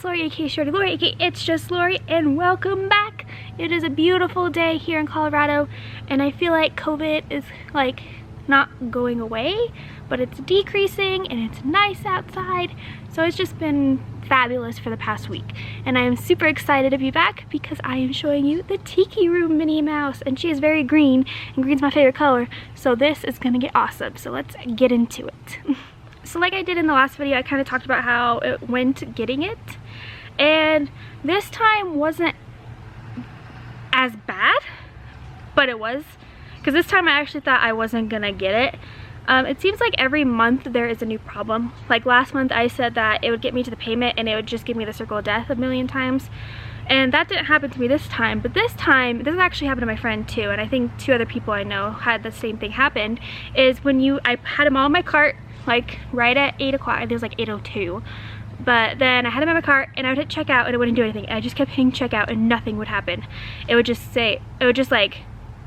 Lori, aka Shorty Lori, aka It's Just Lori, and welcome back. It is a beautiful day here in Colorado, and I feel like COVID is like not going away, but it's decreasing and it's nice outside. So it's just been fabulous for the past week, and I am super excited to be back because I am showing you the Tiki Room Minnie Mouse, and she is very green, and green's my favorite color, so this is gonna get awesome. So let's get into it. So like I did in the last video, I kind of talked about how it went getting it, and this time wasn't as bad, but it was, because this time I actually thought I wasn't gonna get it. It seems like every month there is a new problem. Like last month I said that it would get me to the payment and it would just give me the circle of death a million times, and that didn't happen to me this time. But this time, this actually happened to my friend too, and I think 2 other people I know had the same thing happen, is when I had them all in my cart like right at 8 o'clock, and it was like 8:02. But then I had them in my cart and I would hit checkout and it wouldn't do anything. I just kept hitting checkout and nothing would happen. It would just say, it would just like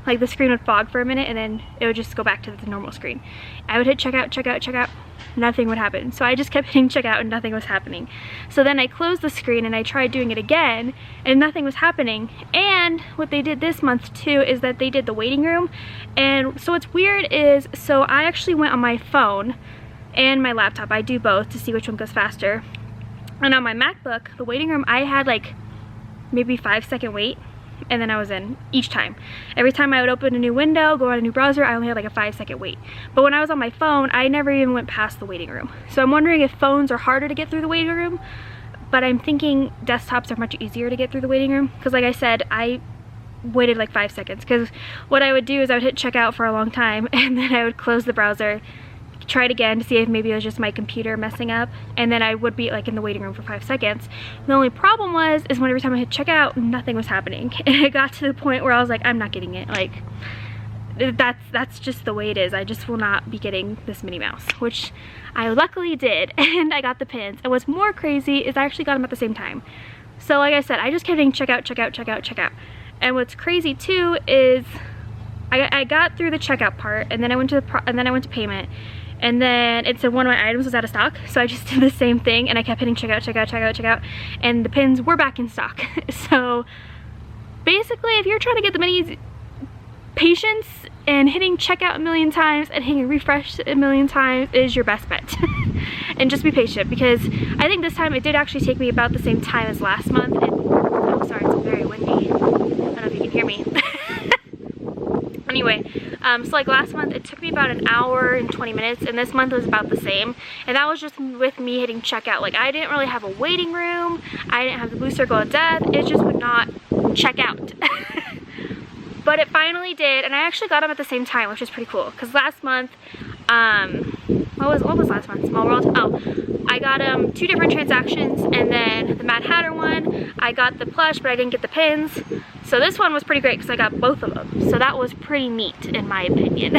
the screen would fog for a minute and then it would just go back to the normal screen. I would hit checkout, checkout, checkout, nothing would happen. So I just kept hitting checkout and nothing was happening. So then I closed the screen and I tried doing it again and nothing was happening. And what they did this month too is that they did the waiting room. And so what's weird is, so I actually went on my phone and my laptop, I do both to see which one goes faster. And on my MacBook, the waiting room, I had like maybe 5-second wait, and then I was in each time. Every time I would open a new window, go on a new browser, I only had like a 5-second wait. But when I was on my phone, I never even went past the waiting room. So I'm wondering if phones are harder to get through the waiting room, but I'm thinking desktops are much easier to get through the waiting room. Because like I said, I waited like 5 seconds, because what I would do is I would hit checkout for a long time and then I would close the browser, try it again to see if maybe it was just my computer messing up, and then I would be like in the waiting room for 5 seconds. The only problem is when every time I hit checkout, nothing was happening. And it got to the point where I was like, I'm not getting it. Like, that's just the way it is. I just will not be getting this Minnie Mouse, which I luckily did, and I got the pins. And what's more crazy is I actually got them at the same time. So like I said, I just kept hitting checkout, checkout, checkout, checkout. And what's crazy too is I got through the checkout part, and then I went to payment. And then it said one of my items was out of stock, so I just did the same thing and I kept hitting checkout, checkout, checkout, checkout, and the pins were back in stock. So basically, if you're trying to get the minis, patience and hitting checkout a million times and hitting refresh a million times is your best bet. And just be patient, because I think this time it did actually take me about the same time as last month. And, oh sorry, it's very windy. I don't know if you can hear me. Anyway, so like last month it took me about an hour and 20 minutes, and this month was about the same, and that was just with me hitting checkout. Like, I didn't really have a waiting room, I didn't have the blue circle of death, it just would not check out. But it finally did, and I actually got them at the same time, which is pretty cool, because last month, what was last month? Small World? Oh, I got 2 different transactions, and then the Mad Hatter one, I got the plush, but I didn't get the pins. So this one was pretty great because I got both of them. So that was pretty neat in my opinion.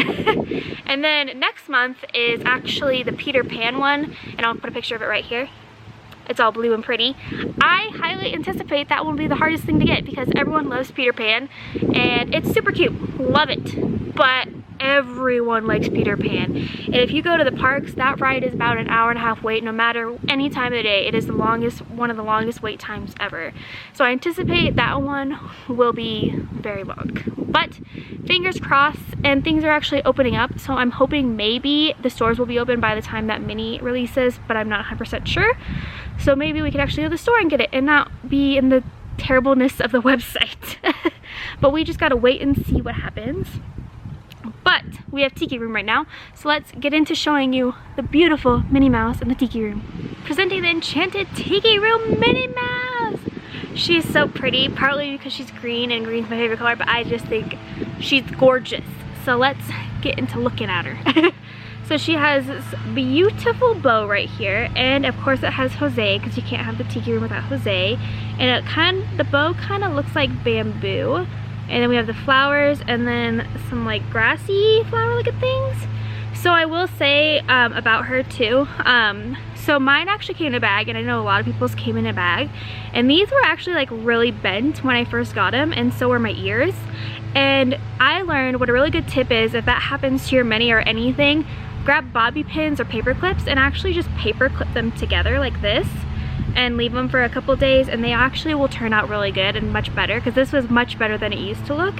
And then next month is actually the Peter Pan one, and I'll put a picture of it right here. It's all blue and pretty. I highly anticipate that will be the hardest thing to get because everyone loves Peter Pan and it's super cute. Love it. But everyone likes Peter Pan. And if you go to the parks, that ride is about an hour-and-a-half wait no matter any time of the day. It is one of the longest wait times ever. So I anticipate that one will be very long. But fingers crossed, and things are actually opening up, so I'm hoping maybe the stores will be open by the time that Minnie releases, but I'm not 100% sure. So maybe we could actually go to the store and get it and not be in the terribleness of the website. But we just gotta wait and see what happens. But we have Tiki Room right now, so let's get into showing you the beautiful Minnie Mouse in the Tiki Room. Presenting the Enchanted Tiki Room Minnie Mouse! She's so pretty, partly because she's green, and green's my favorite color, but I just think she's gorgeous. So let's get into looking at her. So she has this beautiful bow right here, and of course it has Jose, because you can't have the Tiki Room without Jose. And the bow kind of looks like bamboo. And then we have the flowers, and then some like grassy flower-looking things. So I will say about her too. So mine actually came in a bag, and I know a lot of people's came in a bag. And these were actually like really bent when I first got them, and so were my ears. And I learned what a really good tip is, if that happens to your Minnie or anything, grab bobby pins or paper clips and actually just paper clip them together like this. and leave them for a couple days, and they actually will turn out really good and much better, because this was much better than it used to look.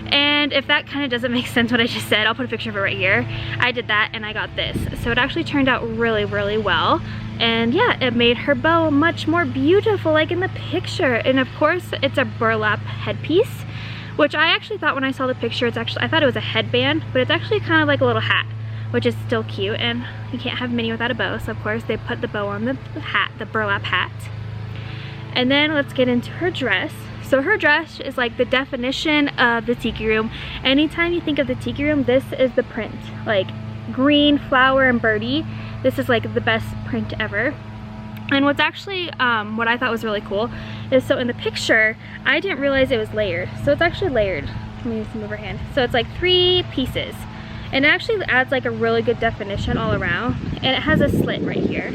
And if that kind of doesn't make sense what I just said, I'll put a picture of it right here. I did that and I got this. So it actually turned out really, really well. And yeah, it made her bow much more beautiful like in the picture. And of course, it's a burlap headpiece, which I actually thought when I saw the picture, I thought it was a headband, but it's actually kind of like a little hat, which is still cute. And you can't have Minnie without a bow. So of course they put the bow on the hat, the burlap hat. And then let's get into her dress. So her dress is like the definition of the tiki room. Anytime you think of the tiki room, this is the print. Like green, flower, and birdie. This is like the best print ever. And what's actually, what I thought was really cool is, so in the picture, I didn't realize it was layered. So it's actually layered. Let me just move her hand. So it's like 3 pieces. And it actually adds like a really good definition all around. And it has a slit right here,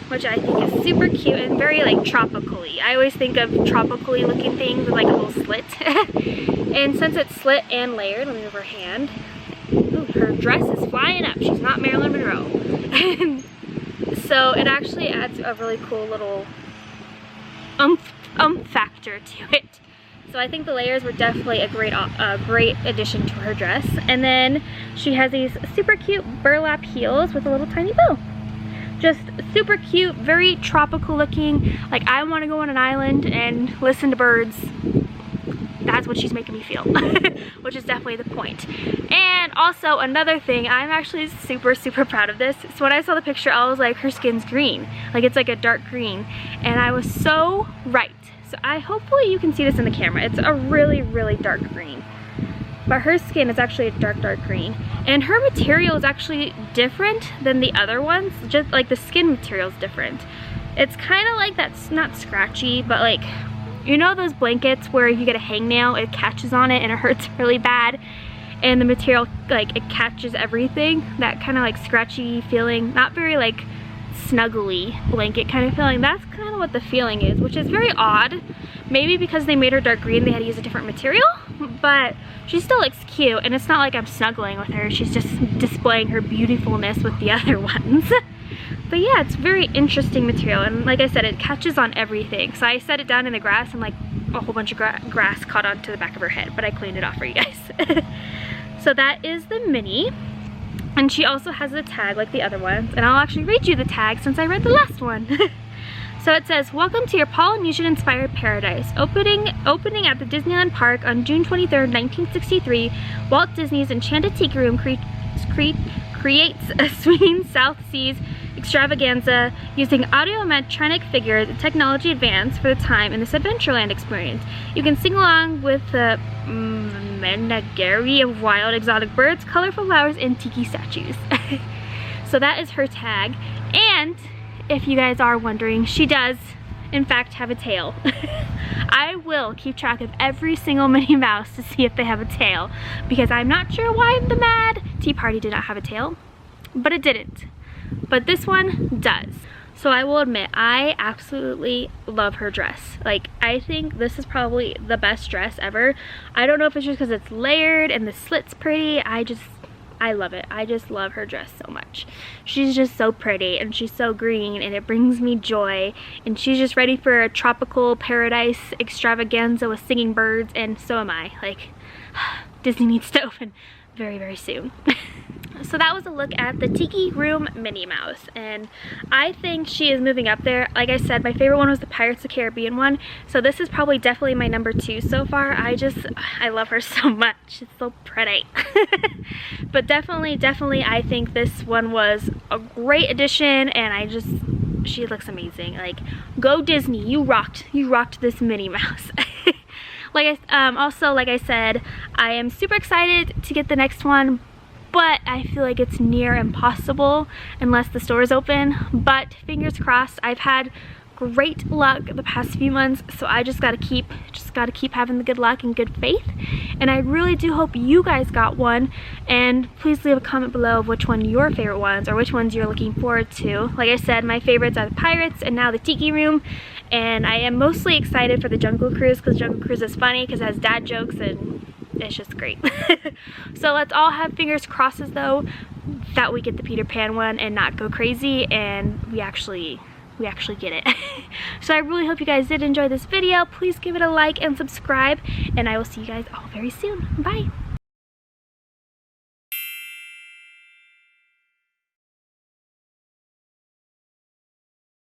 which I think is super cute and very like tropical-y. I always think of tropical-y looking things with like a little slit. And since it's slit and layered, let me move her hand. Ooh, her dress is flying up. She's not Marilyn Monroe. So it actually adds a really cool little factor to it. So I think the layers were definitely a great addition to her dress. And then she has these super cute burlap heels with a little tiny bow. Just super cute, very tropical looking. Like I want to go on an island and listen to birds. That's what she's making me feel, which is definitely the point. And also another thing, I'm actually super, super proud of this. So when I saw the picture, I was like, her skin's green. Like it's like a dark green. And I was so right. So hopefully you can see this in the camera. It's a really, really dark green. But her skin is actually a dark, dark green. And her material is actually different than the other ones. Just like the skin material is different. It's kind of like that's not scratchy, but like, you know those blankets where you get a hangnail, it catches on it and it hurts really bad, and the material, like it catches everything? That kind of like scratchy feeling, not very like snuggly blanket kind of feeling. That's kind of what the feeling is, which is very odd. Maybe because they made her dark green, they had to use a different material, but she still looks cute, and it's not like I'm snuggling with her. She's just displaying her beautifulness with the other ones. But yeah, it's very interesting material, and like I said, it catches on everything. So I set it down in the grass and like a whole bunch of grass caught onto the back of her head, but I cleaned it off for you guys. So that is the Minnie. And she also has a tag like the other ones, and I'll actually read you the tag since I read the last one. So it says, "Welcome to your Polynesian-inspired paradise. Opening at the Disneyland Park on June 23rd, 1963, Walt Disney's Enchanted Tiki Room creates a swinging South Seas extravaganza using audiometronic figures and technology advanced for the time in this Adventureland experience. You can sing along with the menagerie of wild exotic birds, colorful flowers, and tiki statues." So that is her tag. And if you guys are wondering, she does in fact have a tail. I will keep track of every single Minnie Mouse to see if they have a tail, because I'm not sure why the Mad Tea Party did not have a tail, but it didn't. But this one does. So I will admit, I absolutely love her dress. Like, I think this is probably the best dress ever. I don't know if it's just because it's layered and the slit's pretty. I love it. I just love her dress so much. She's just so pretty, and she's so green, and it brings me joy. And she's just ready for a tropical paradise extravaganza with singing birds, and so am I. Like, Disney needs to open very, very soon. So that was a look at the Tiki Room Minnie Mouse, and I think she is moving up there. Like I said, my favorite one was the Pirates of the Caribbean one, so this is probably definitely my number 2 so far. I love her so much. It's so pretty. But definitely I think this one was a great addition, and she looks amazing. Like, go Disney, you rocked this Minnie Mouse. Like I said, I am super excited to get the next one, but I feel like it's near impossible unless the store is open. But fingers crossed. I've had great luck the past few months, so I just gotta keep having the good luck and good faith. And I really do hope you guys got one, and please leave a comment below of which one your favorite ones, or which ones you're looking forward to. Like I said, my favorites are the Pirates and now the Tiki Room, and I am mostly excited for the Jungle Cruise because Jungle Cruise is funny because it has dad jokes and it's just great. So let's all have fingers crosses though that we get the Peter Pan one and not go crazy, and we actually we actually get it. So I really hope you guys did enjoy this video. Please give it a like and subscribe, and I will see you guys all very soon. Bye.